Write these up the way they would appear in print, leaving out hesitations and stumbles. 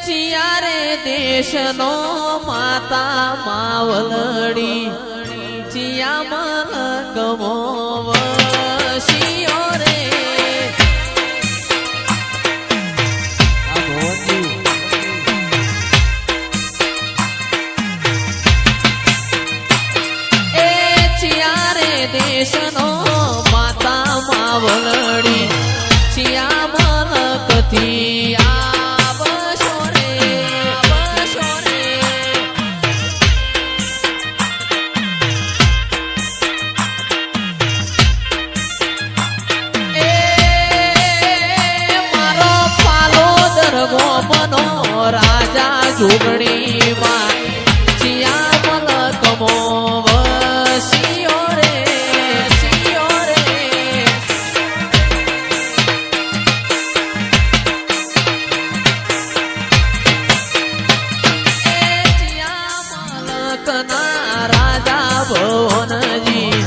ચિયારે દેશનો માતા માવલડી ચિયા મન ગમો વશિયો રે એ ચિયારે દેશનો માતા માવલડી ચિયા મન કથી જોગણી માં ચિયા મલક મો વશિયો રે શિયો રે ચિયા મલક ના રાજા ભવનજી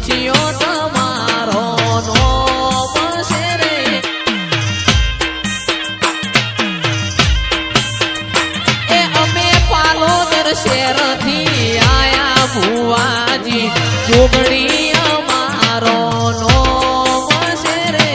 ચિયો તમારો નો બસે રે શેરથી આયા ભુવાજી જોગણી અમારો નો મસે રે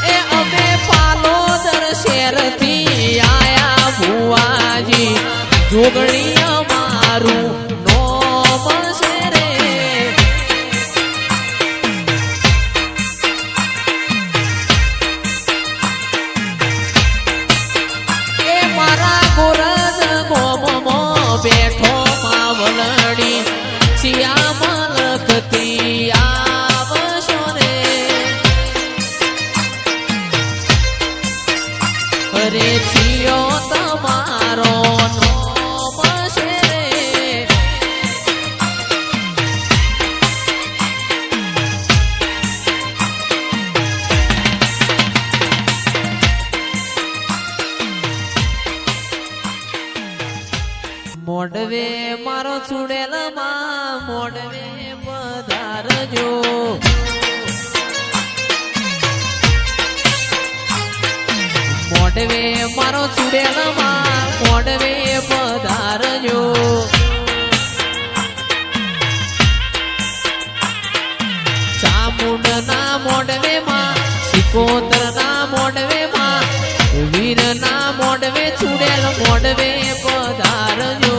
એ અમે પાલોદર શેરથી આયા ભુવાજી જોગણી અમારું નો મસે રે બેઠો માવલડી ચિયા મલકતી આવશો રે અરે ચિયો તમારો નો બસે રે મોડવે મારો ચુડેલ માં મોડવે પધારજો મોડવે મારો ચુડેલ માં મોડવે પધારજો ચામુંડ ના મોડવે માં સિકોતર ના મોડવે માં વીર ના મોડવે ચુડેલ મોડવે પધારજો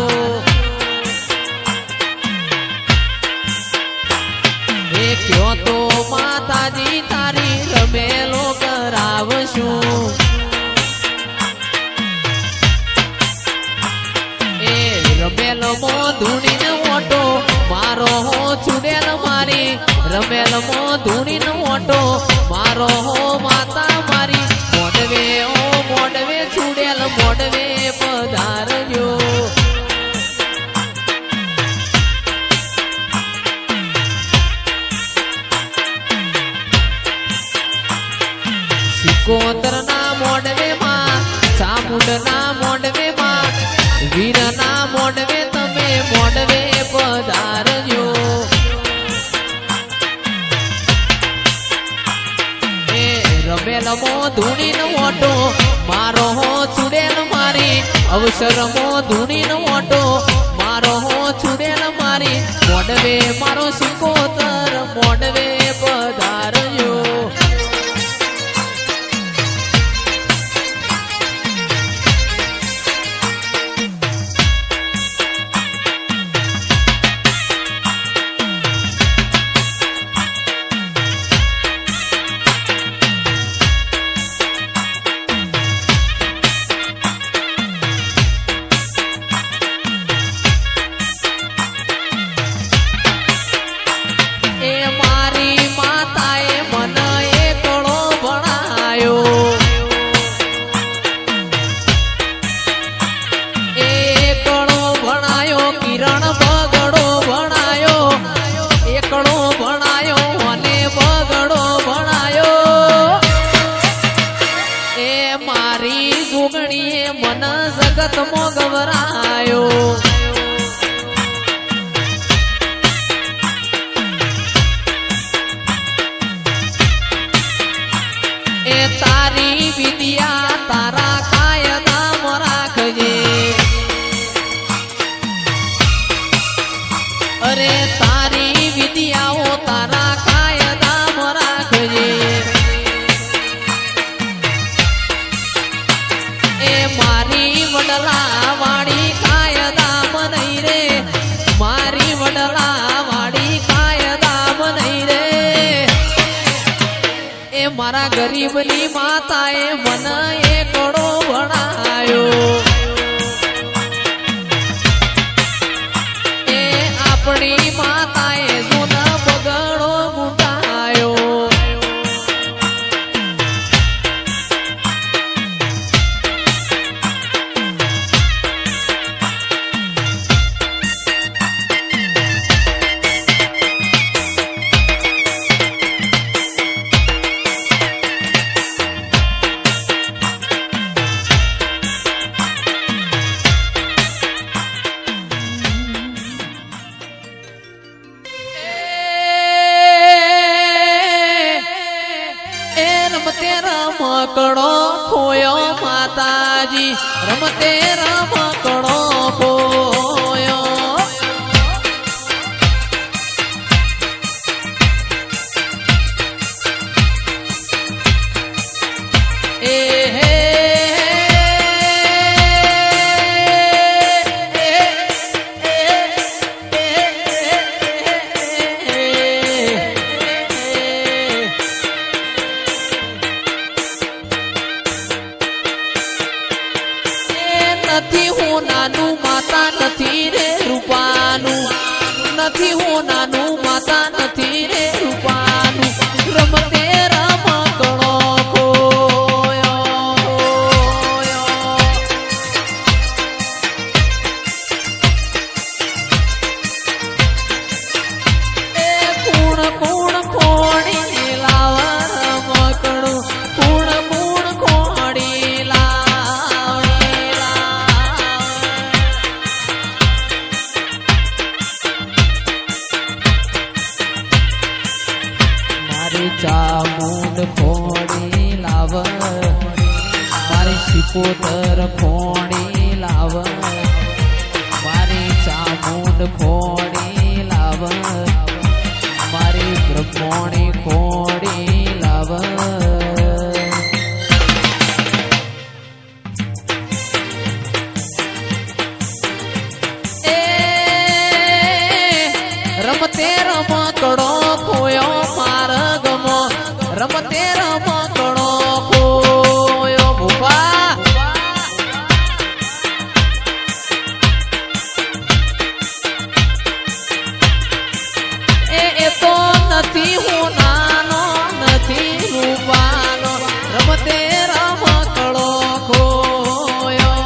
ક્યો તો માતાજી તારી રમેલો કરાવશું એ રમેલ મો ધૂણીને ઓટો મારો હો ચુડેલ મારી રમેલ મો ધૂણીને ઓટો મારો હો માતા મારી મોડવે ઓ મોડવે ચુડેલ મોડવે પધારજો સિકોતર ના મોડવે માં ચામુંડ ના મોડવે માં વીર ના મોડવે તમે મોડવે પધારજો એ રમેલ મો ધૂણી નો ઓટો મારો હો ચુડેલ મારી અવસર મો ધૂણી નો ઓટો મારો હો ચુડેલ મારી મોડવે મારો સિકોતર મોડવે પધારજો એ મારી માતાએ વિદ્યા તારા કાયદામાં રાખજે અરે તારી વિદ્યાઓ તારા કાયદામાં રાખજે એ મારી વડલા વાળી કાયદામાં નહીં રે મારી વડલા વાળી કાયદામાં નહીં રે એ મારા ગરીબની માતાએ મને એકડો ભણાયો એ આપણી માતાએ જૂના બગડો મૂટાયો રમતે રમકડો ખોયો માતાજી રમતે રમકડો ખોયો એ હે નથી હું નાનું માતા નથી રે રૂપાનું નથી હું નાનું માતા નથી રે રૂપાનું રમતે રમકડો ખોયો એ કુણ કુણ ખોડી લાવ રમકડું કુણ કુણ ખોડી લાવ ચામુંડ ખોડી લાવ મારી શિકોતર ખોડી લાવ મારી ચામુંડ ખોડી લાવ મારી બ્રહ્મોણી ખોડી લાવ એ રમતે રમકડો ખોયો માર્ગમો રમતે રમકડો ખોયો ભૂપા એ તો નથી હું નાનો નથી રૂપાનો રમતે રમકડો ખોયો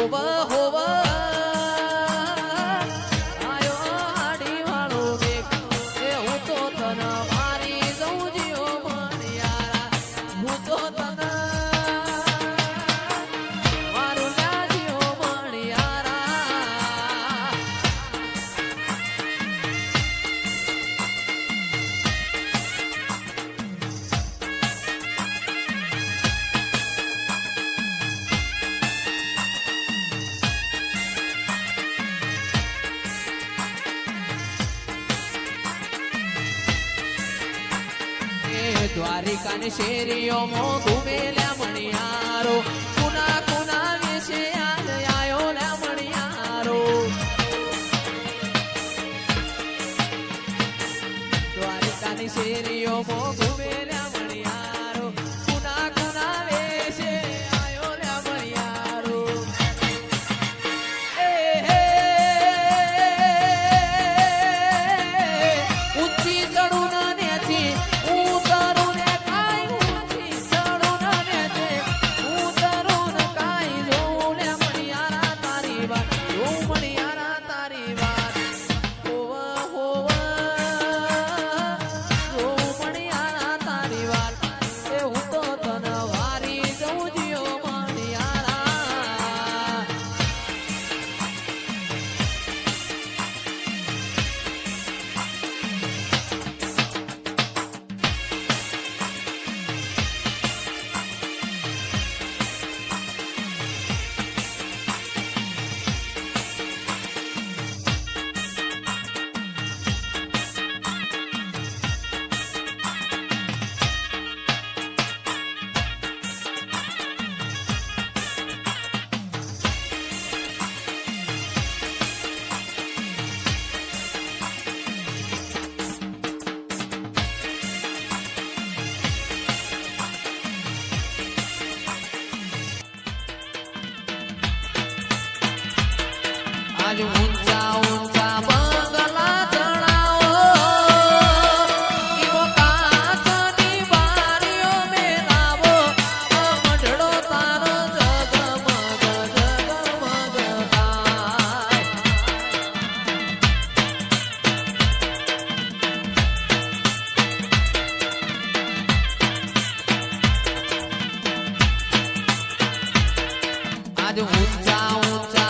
હોવા હોવા આયો આડી વાળો દેખ એ હું તો તને મારી જઉં જીઓ મણિયારા હું તો તને મારું ના જીઓ મણિયારા દ્વારિકા ની શેરીઓ મો ઘુમેલ્યા મણિયારો કુના કુના વેશે યાદ આયો લ્યા મણિયારો દ્વારિકા ની શેરીઓ મો ઘુમેલ્યા મણિયારો કુના કુના વેશે આયો લ્યા મણિયારો એ હે ઊંચી ચડું ના નેચી આજ ઊંચા ઊંચા બંગલા ચણાવો ઈવો કાચની બારીઓ મેલાવો મંડળો તારો જગમગ જગમગ થાય આજ ઊંચા ઊંચા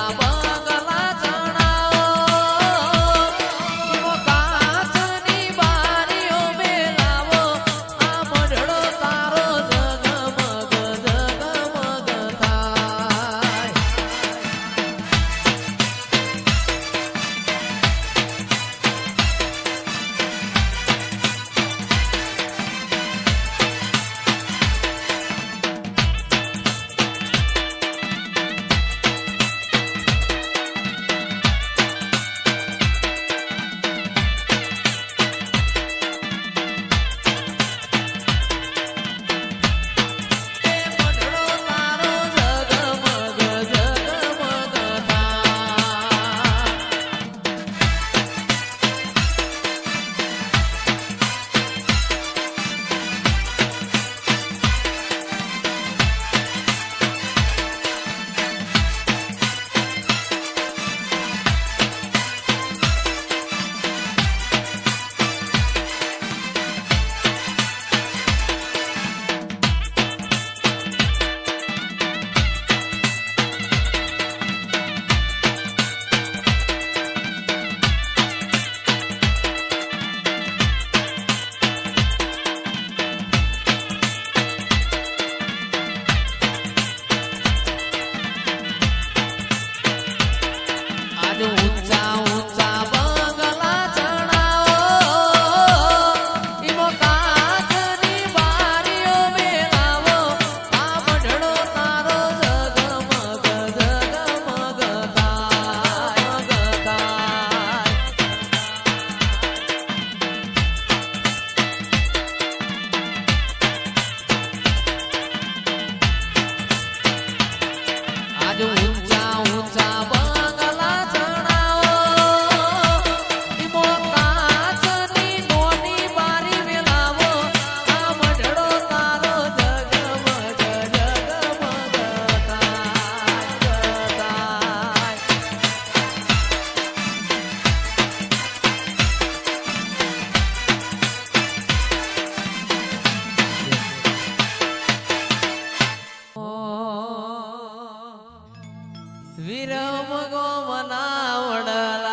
વિરમ ગો મનાવડલાય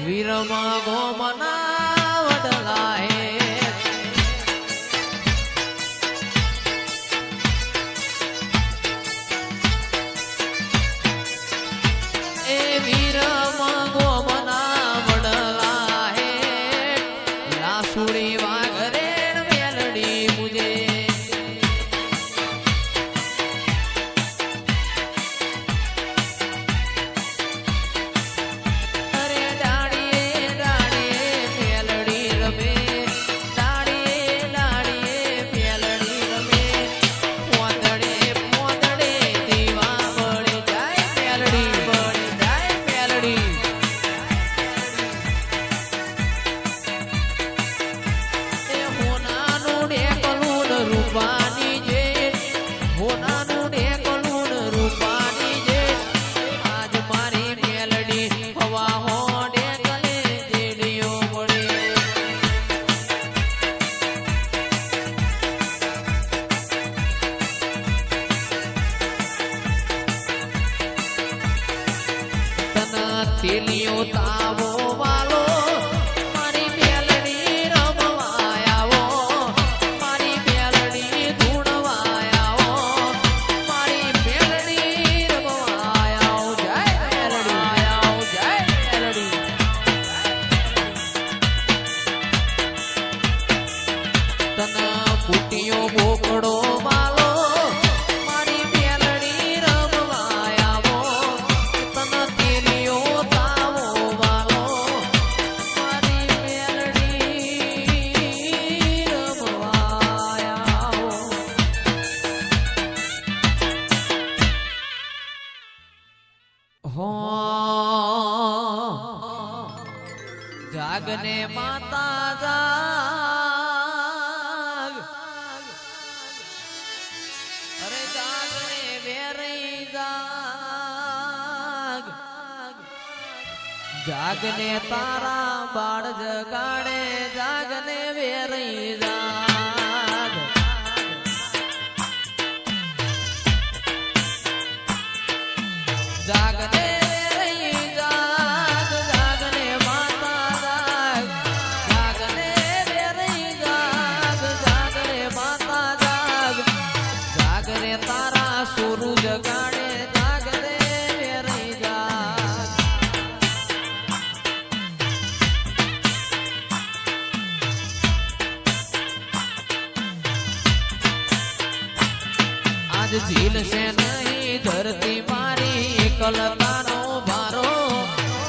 વિરમ ગો મનાવડલાય એ વિરમ ગો મનાવડલાય લાસુડી વાઘરે મેલડી મુજે તેલિયો તાવો વાલો મારી મેલડી રમવાયાવો મારી મેલડી ધૂણવાયાવો મારી મેલડી રમવાયાવો જય મેલડી આયાવો જય મેલડી તના કુટિયો બોકડો વાલો મારી મેલડી રમવાયાવો તના તેલિયો જાગને માતા જાગ અરે જાગને વેરઈ જાગ જાગને તારા બાળ જગાડે જાગને વેરઈ જાગ જાગને ઝીલ છે નહીં ધરતી મારી એકલતાનો ભારો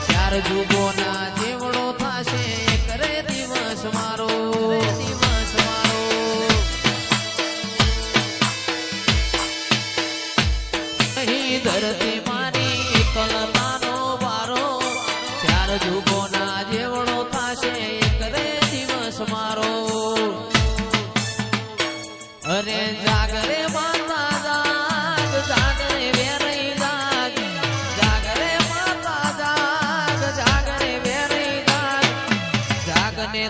ચાર જુગોના જેવડો થાશે કરે દિવસ મારો દિવસ મારો નહીં ધરતી મારી એકલતાનો ભારો ચાર જુગોના જેવડો થાશે કરે દિવસ મારો અરે જાગરે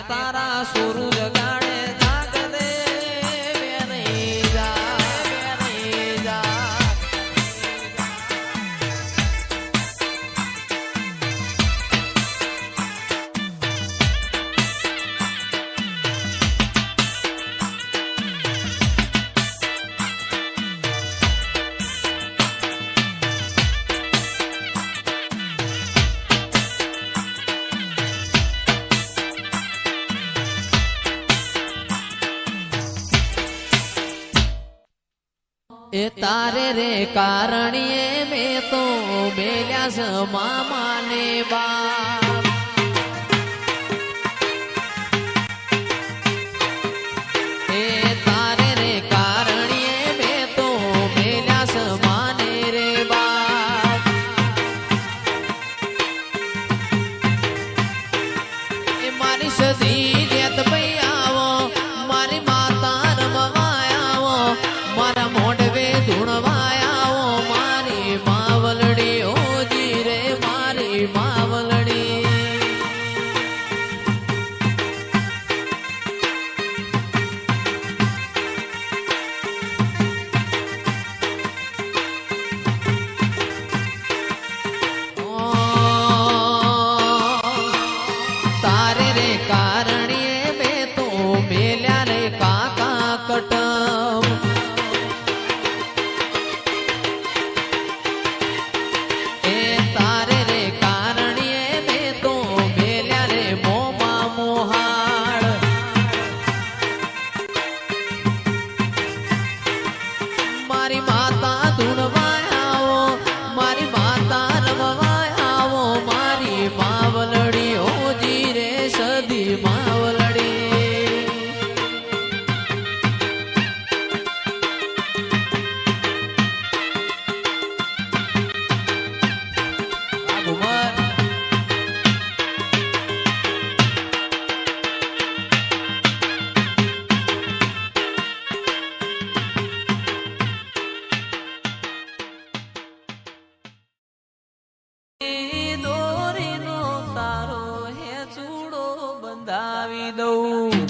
તારા સુરુ જગાડે જાગને વેરઈ જા એ તારે રે કારણીએ મેં તો મેલ્યા છે મામાને બાપ એ તારે રે કારણીએ મેં તો મેલ્યા છે માને રે બાપ એ મારી સદી જેત ભાઈ આવો મારી માતા રમવાયાવો મારા મોઢવે ધૂણવાયાવો મારી માવલડી ઓજી રે મારી માવલડી દઉં.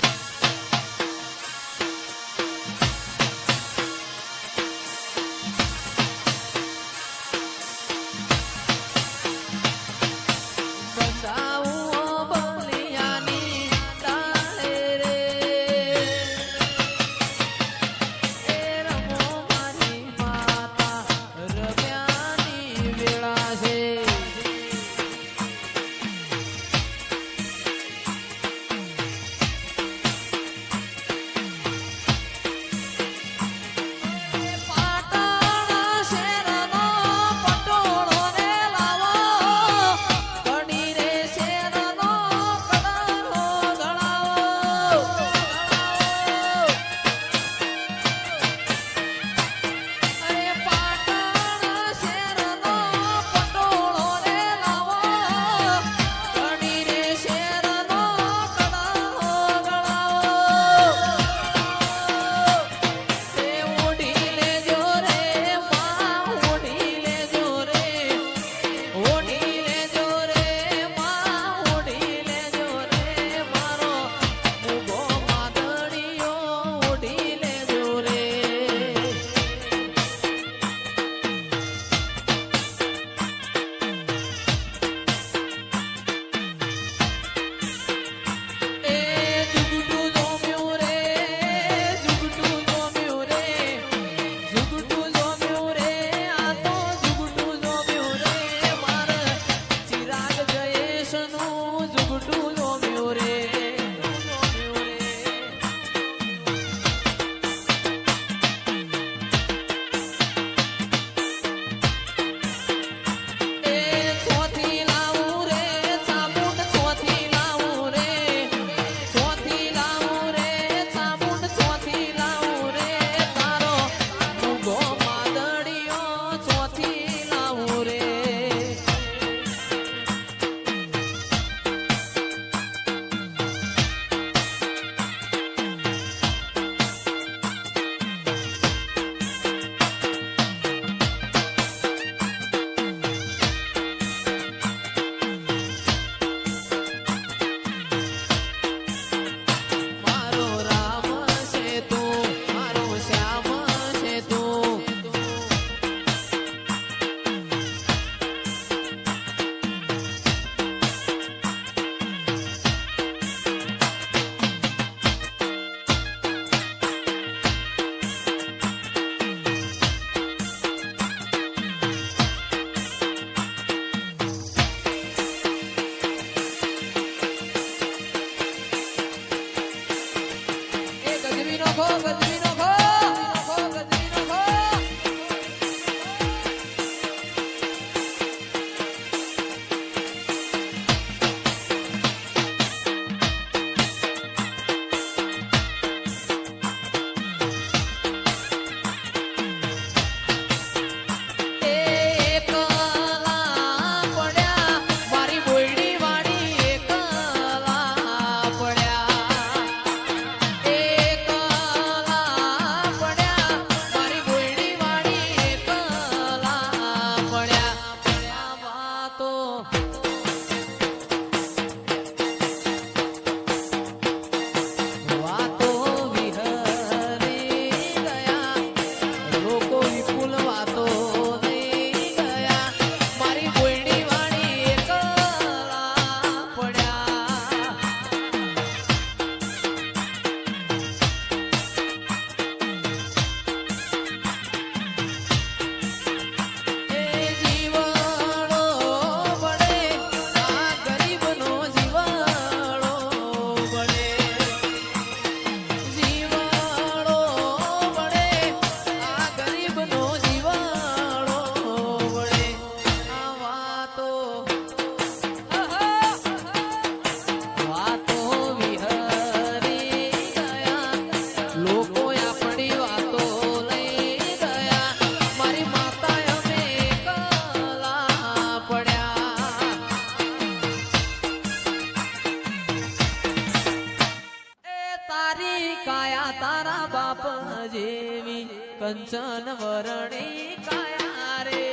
કંચન વરણી કાયા રે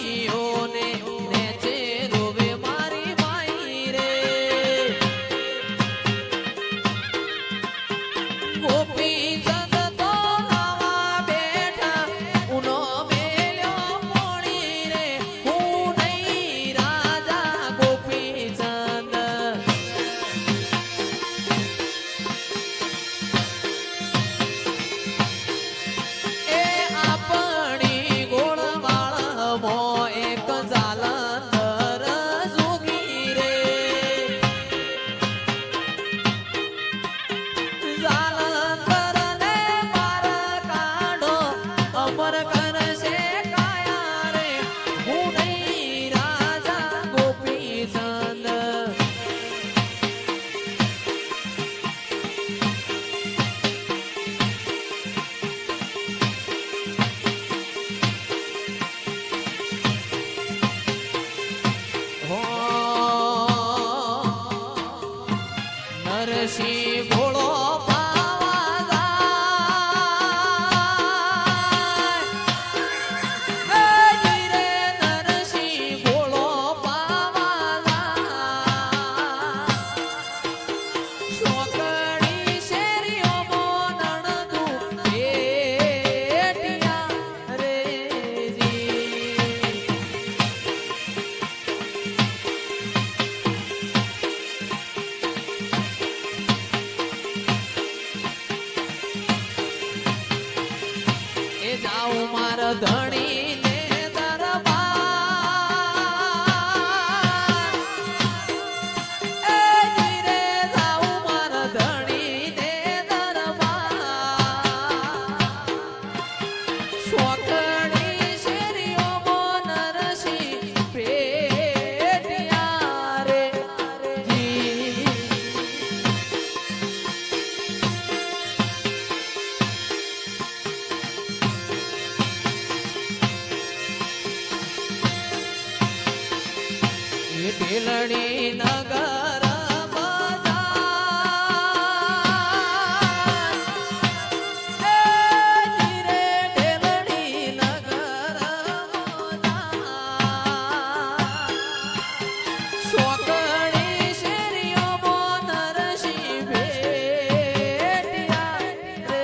ગોપીઓને નેચે રોવે મારી માઈ રે ગોપી ચંદ તો નવા બેઠા ઉનો મેલ્યો મોણી રે હું નહીં રાજા ગોપી ચંદ એ આપણી ગોળવાળમાં એક જાલંધર જોગી રે જાલંધરને પાર કાઢો અમર કરશે કાયા રે હું નહીં રાજા ગોપી ચંદ નરસિંહ ભોળો પાવા જાય રે નરસિંહ ભોળો પાવા ચોકડી શેરીઓમાં નણદું ભેટ્યા રે જી એ જાઉં મારા ધણી ને દરબાર એ જીરે જાઉં મારા ધણી ને દરબાર ચોકડી શેરીઓમાં નરસિંહ ભેટ્યા રે જી એ ઢેલણી નગર બજાર એ જીરે ઢેલણી નગર બજાર ચોકડી શેરીઓમાં નરસિંહ ભેટ્યા રે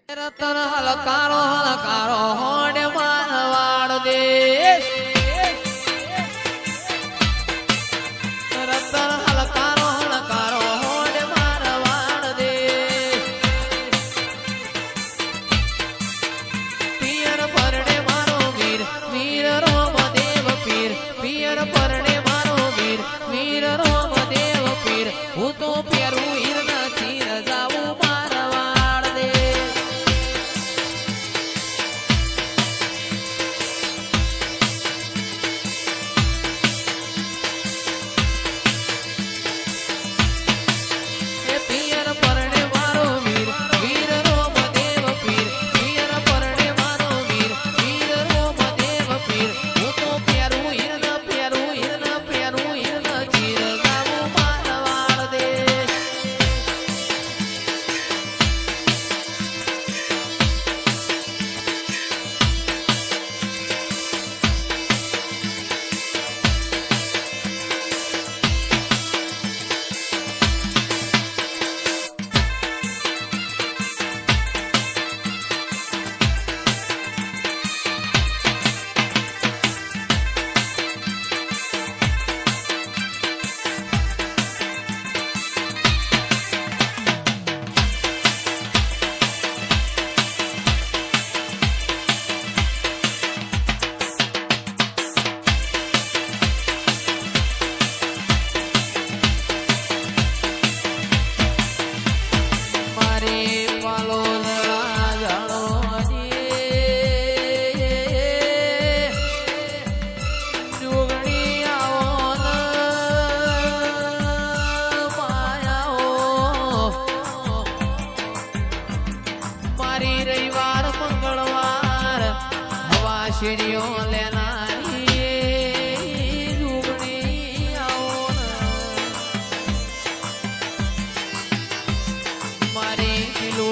રતન હલકારો હલકારો હોડ માનવાડ દેશ રતન હલકારો હલકારો હોડ મારવાડ દેશ પિયર પરણે મારો વીર વીર રોમદેવ પીર પિયર પરણે મારો વીર વીર રોમદેવ પીર હું તો પેરું હીર નથી રજાવું મારવાડ દેશ એ પિયર પરણે મારો વીર વીર રોમદેવ પીર પિયર પરણે મારો વીર વીર રોમદેવ પીર હું તો પેરું હીર ન પેરું હીર ન પેરું હીર ન ચીર ગાવું મારવાડ દેશ શેરીઓ લેનારી જુગણી આવો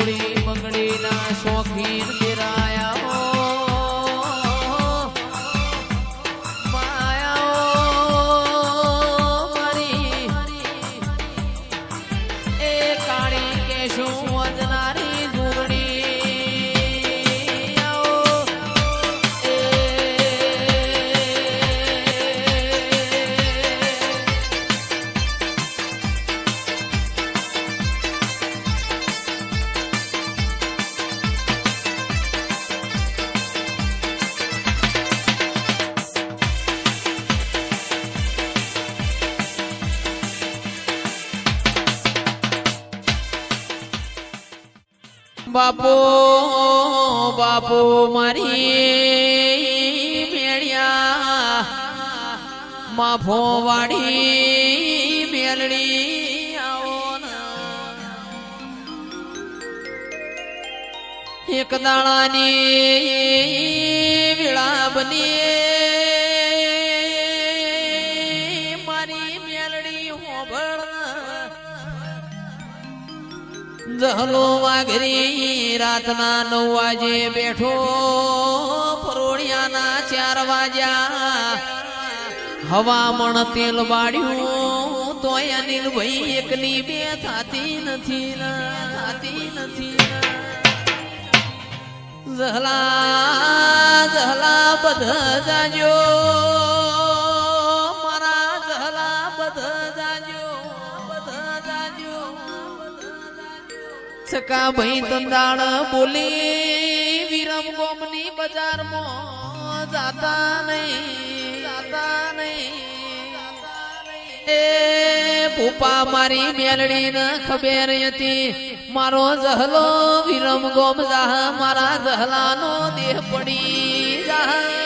જોડી બંગડીના શોખીન દેરાયા બાપો બાપો મારી મેળ્યા માફો વાળી મેલડી આવો એક દાણાની વેળા બની મારી મેલડી હોભળ જહલો વાઘરી રાતના 9 વાગે બેઠો પરોળિયાના 4 વાગ્યા હવામણ તેલ બાળ્યું તોય અનિલ ભાઈ એકલી બે થાતી નથી જહલા જહલા બધા જાજો મારા જહલા બધા જાજો સકા ભાઈ તંદાળ બોલી વિરમ ગોમની બજારમાં જાતા નહીં એ પૂપા મારી મેલડી ને ખબર હતી મારો જહલો વિરમ ગોમ જાહ મારા જહલાનો દેહ પડી જાહ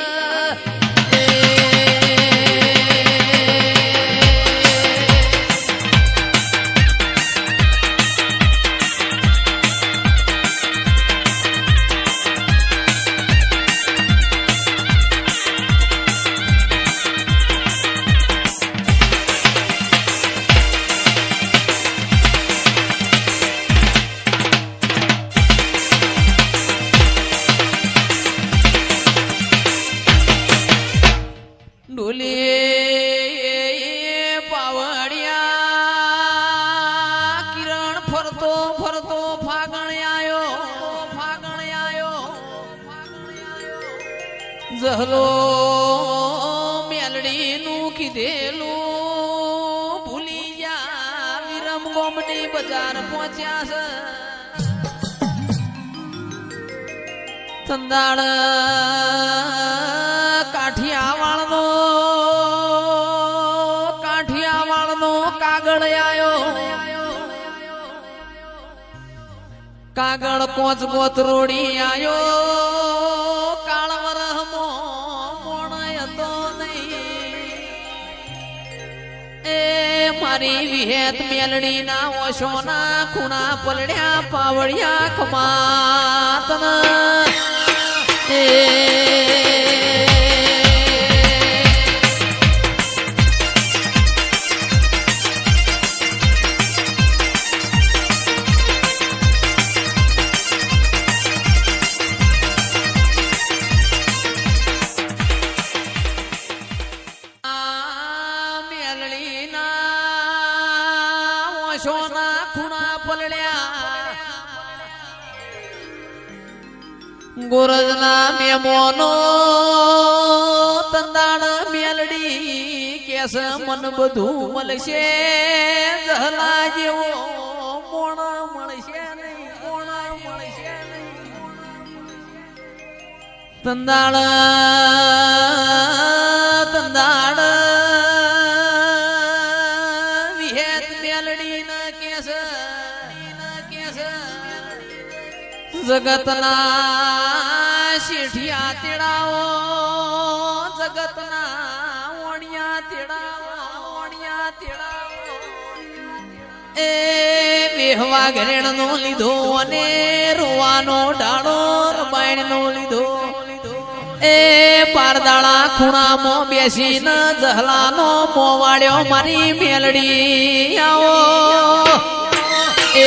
જહલો મેલડી નું કીધેલું ભૂલી જા વિરમ ગોમની બજાર પહોંચ્યા છે તંદાળ કાઠિયાવાળનો કાગળ આયો કાગળ કોચ કોતરોડી આયો મારી વિહેત મેલડી ના ઓશોના ખૂણા પલડ્યા પાવડિયા ખમાતન સોના ખૂણા પલડ્યા ગોરજના મેમોનો તંદાણ મેલડી કેસ મન બધું મળશે જહલા જેવો મોણ મળશે નહીં તંદાણ જગતના શેઠિયા તેડાવો જગતના ઓણિયા તેડાવો એ બેહવા ઘરેણ નો લીધો અને રોવાનો ડાળો રબાયણ નો લીધો એ પારદાળા ખૂણામાં બેસીને જહલાનો મોવાડ્યો મારી મેલડી આવો એ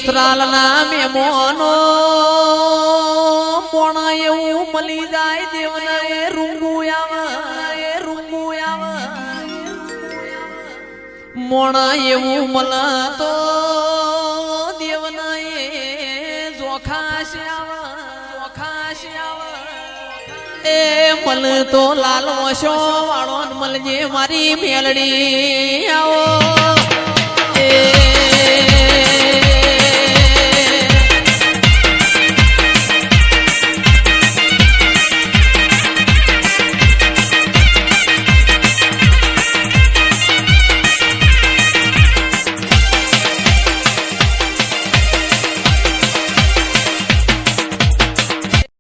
સસરાલના મેમોનો મોણા એવું મળી જાય દેવના એ રૂંગુ આવે મોણા એવું મળતો દેવના એ જોખાશ આવે એ મળતો લાલ વશો વાળો મળજે મારી મેલડી આવો એ